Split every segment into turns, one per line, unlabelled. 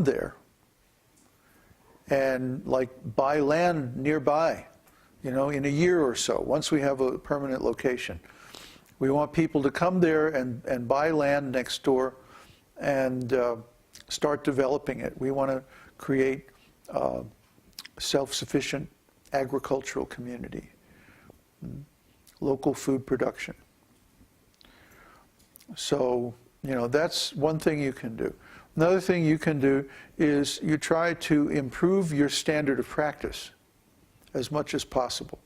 there and like buy land nearby, in a year or so, once we have a permanent location. We want people to come there and buy land next door and start developing it. We want to create a self-sufficient agricultural community, local food production. So, that's one thing you can do. Another thing you can do is you try to improve your standard of practice as much as possible.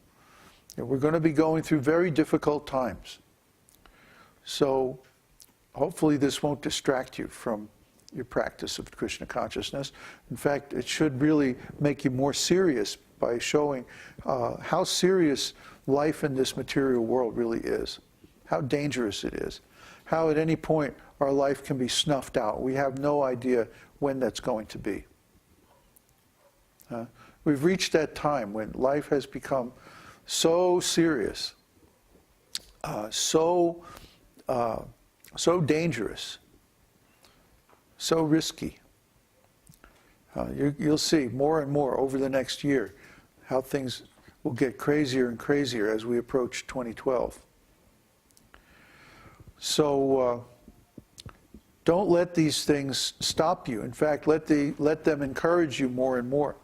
We're going to be going through very difficult times. So hopefully this won't distract you from your practice of Krishna consciousness. In fact, it should really make you more serious by showing how serious life in this material world really is, how dangerous it is, how at any point our life can be snuffed out. We have no idea when that's going to be. We've reached that time when life has become so serious, so dangerous, so risky. You'll see more and more over the next year how things will get crazier and crazier as we approach 2012. So don't let these things stop you. In fact, let them encourage you more and more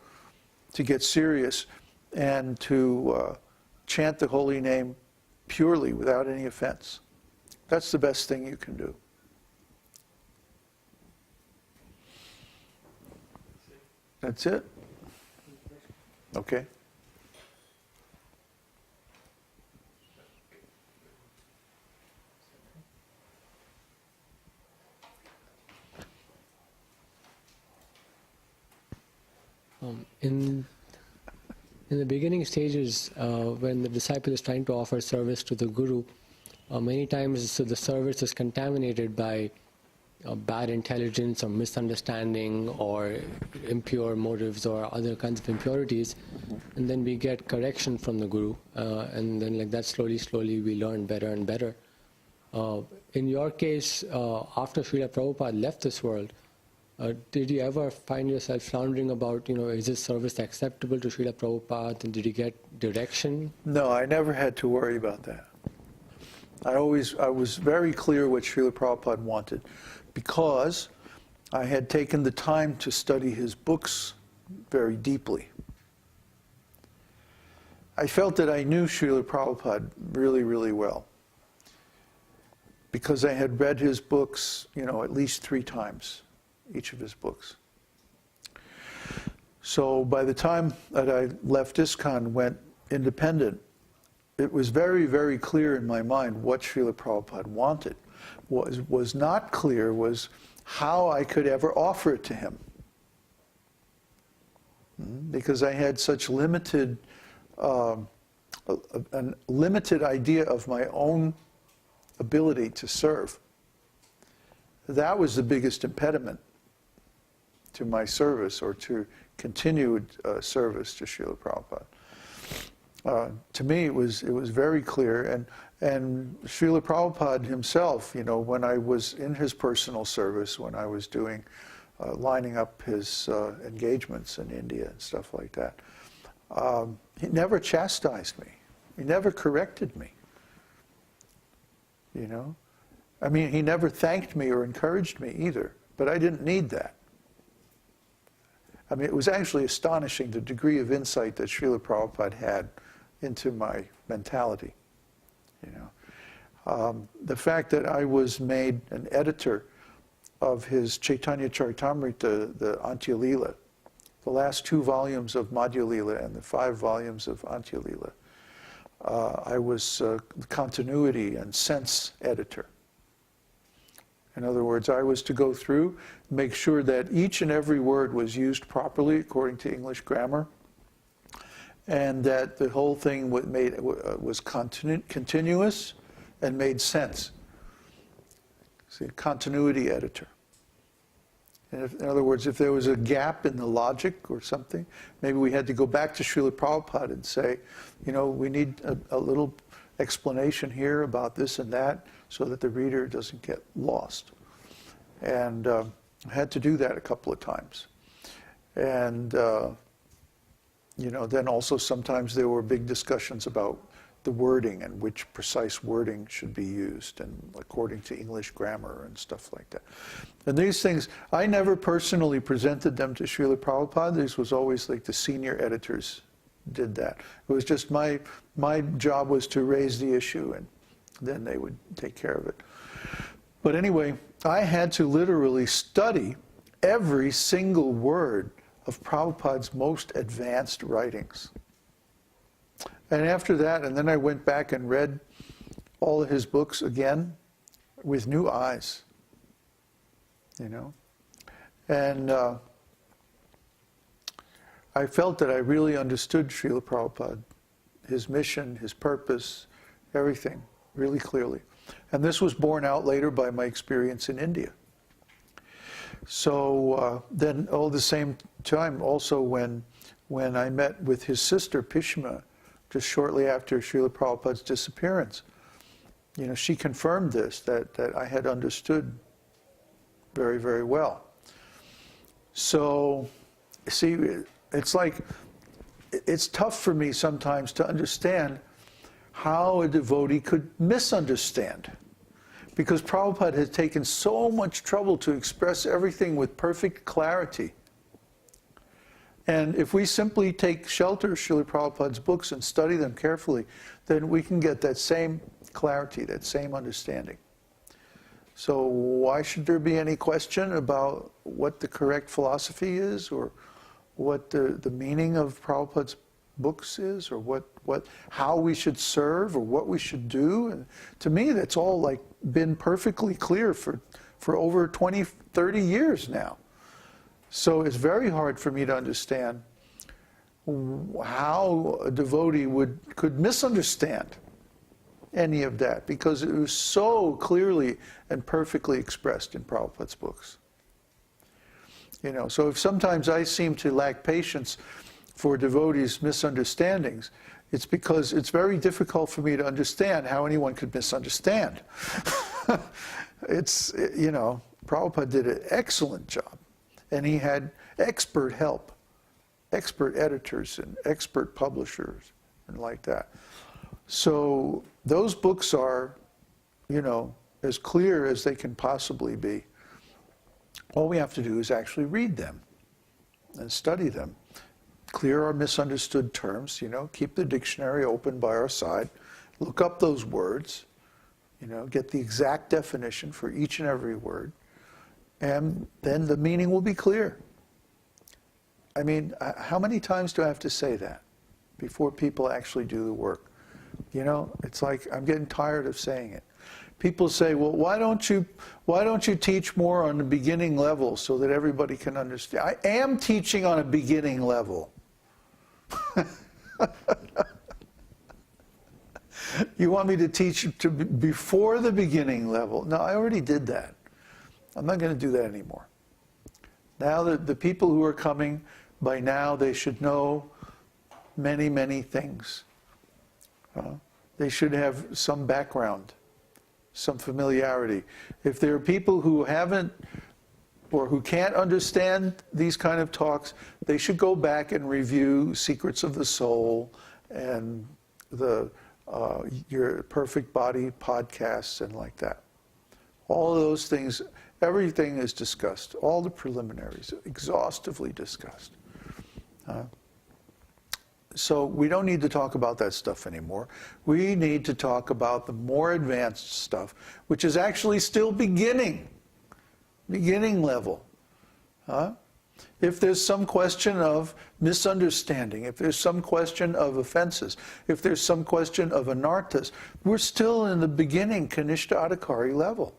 to get serious and to chant the holy name purely without any offense. That's the best thing you can do. That's it? Okay.
In the beginning stages, when the disciple is trying to offer service to the guru, many times the service is contaminated by bad intelligence or misunderstanding or impure motives or other kinds of impurities, and then we get correction from the guru, and then like that slowly we learn better and better. In your case, after Śrīla Prabhupāda left this world, did you ever find yourself floundering about, is this service acceptable to Śrīla Prabhupāda, and did you get direction?
No, I never had to worry about that. I was very clear what Śrīla Prabhupāda wanted, because I had taken the time to study his books very deeply. I felt that I knew Śrīla Prabhupāda really, really well, because I had read his books, at least 3 times, each of his books. So by the time that I left ISKCON, went independent, it was very, very clear in my mind what Śrīla Prabhupāda wanted. What was not clear was how I could ever offer it to him. Because I had such limited, a limited idea of my own ability to serve. That was the biggest impediment to my service, or to continued service to Śrīla Prabhupāda. To me, it was very clear, and Śrīla Prabhupāda himself, when I was in his personal service, when I was doing, lining up his engagements in India and stuff like that, he never chastised me. He never corrected me. I mean, he never thanked me or encouraged me either, but I didn't need that. I mean, it was actually astonishing the degree of insight that Śrīla Prabhupāda had into my mentality. The fact that I was made an editor of his Caitanya-caritāmṛta, the Antya Lila, the last 2 volumes of Madhya Lila and the 5 volumes of Antya Lila. I was continuity and sense editor. In other words, I was to go through, make sure that each and every word was used properly according to English grammar, and that the whole thing was continuous and made sense. See, continuity editor. And in other words, if there was a gap in the logic or something, maybe we had to go back to Śrīla Prabhupāda and say, we need a little explanation here about this and that, so that the reader doesn't get lost. And I had to do that a couple of times. And, then also sometimes there were big discussions about the wording and which precise wording should be used, and according to English grammar and stuff like that. And these things, I never personally presented them to Śrīla Prabhupāda. This was always like the senior editors did that. It was just my job was to raise the issue, and then they would take care of it. But anyway, I had to literally study every single word of Prabhupada's most advanced writings. And after that, and then I went back and read all of his books again with new eyes, And I felt that I really understood Śrīla Prabhupada, his mission, his purpose, everything, really clearly. And this was borne out later by my experience in India. So then, all the same time, also when I met with his sister Pishma, just shortly after Śrīla Prabhupada's disappearance, she confirmed this, that I had understood very, very well. So, see, it's like, it's tough for me sometimes to understand how a devotee could misunderstand. Because Prabhupada has taken so much trouble to express everything with perfect clarity. And if we simply take shelter of Śrīla Prabhupada's books and study them carefully, then we can get that same clarity, that same understanding. So why should there be any question about what the correct philosophy is, or what the meaning of Prabhupada's books is, or how we should serve, or what we should do? And to me, that's all been perfectly clear for over 20, 30 years now. So it's very hard for me to understand how a devotee could misunderstand any of that, because it was so clearly and perfectly expressed in Prabhupada's books. So if sometimes I seem to lack patience for devotees' misunderstandings, it's because it's very difficult for me to understand how anyone could misunderstand. Prabhupada did an excellent job. And he had expert help, expert editors and expert publishers and like that. So those books are, as clear as they can possibly be. All we have to do is actually read them and study them. Clear our misunderstood terms, keep the dictionary open by our side, look up those words, get the exact definition for each and every word, and then the meaning will be clear. I mean, how many times do I have to say that before people actually do the work? It's like I'm getting tired of saying it. People say, well, why don't you teach more on the beginning level so that everybody can understand? I am teaching on a beginning level. You want me to teach before the beginning level? No, I already did that. I'm not going to do that anymore. Now the people who are coming, by now they should know many, many things. They should have some background, some familiarity. If there are people who haven't or who can't understand these kind of talks, they should go back and review Secrets of the Soul and the Your Perfect Body podcasts and like that. All of those things, everything is discussed. All the preliminaries, exhaustively discussed. So we don't need to talk about that stuff anymore. We need to talk about the more advanced stuff, which is actually still beginning level. If there's some question of misunderstanding, if there's some question of offenses, if there's some question of anarthas, we're still in the beginning Kanishta Adhikari level.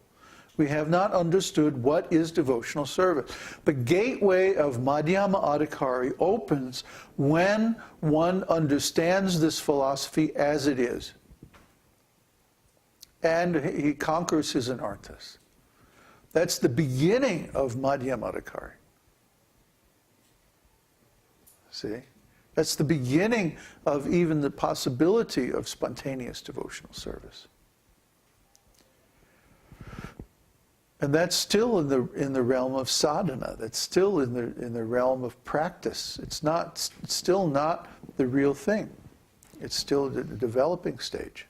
We have not understood what is devotional service. The gateway of Madhyama Adhikari opens when one understands this philosophy as it is. And he conquers his anarthas. That's the beginning of Madhyama Adhikari. See? That's the beginning of even the possibility of spontaneous devotional service. And that's still in the realm of sadhana. That's still in the realm of practice. It's still not the real thing. It's still the developing stage.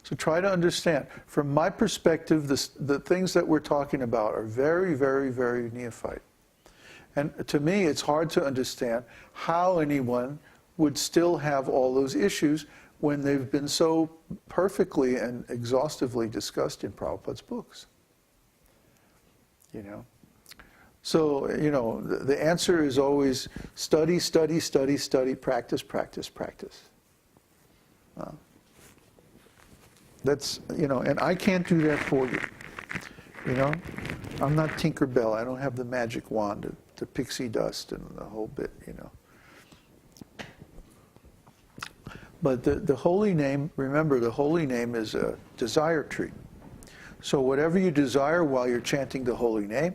So try to understand. From my perspective, the things that we're talking about are very, very, very neophyte. And to me, it's hard to understand how anyone would still have all those issues when they've been so perfectly and exhaustively discussed in Prabhupada's books. You know? So, you know, the answer is always study, study, study, study, practice, practice, practice. That's, you know, and I can't do that for you. You know? I'm not Tinkerbell. I don't have the magic wand, the pixie dust and the whole bit, you know. But the holy name, remember, the holy name is a desire tree. So whatever you desire while you're chanting the holy name,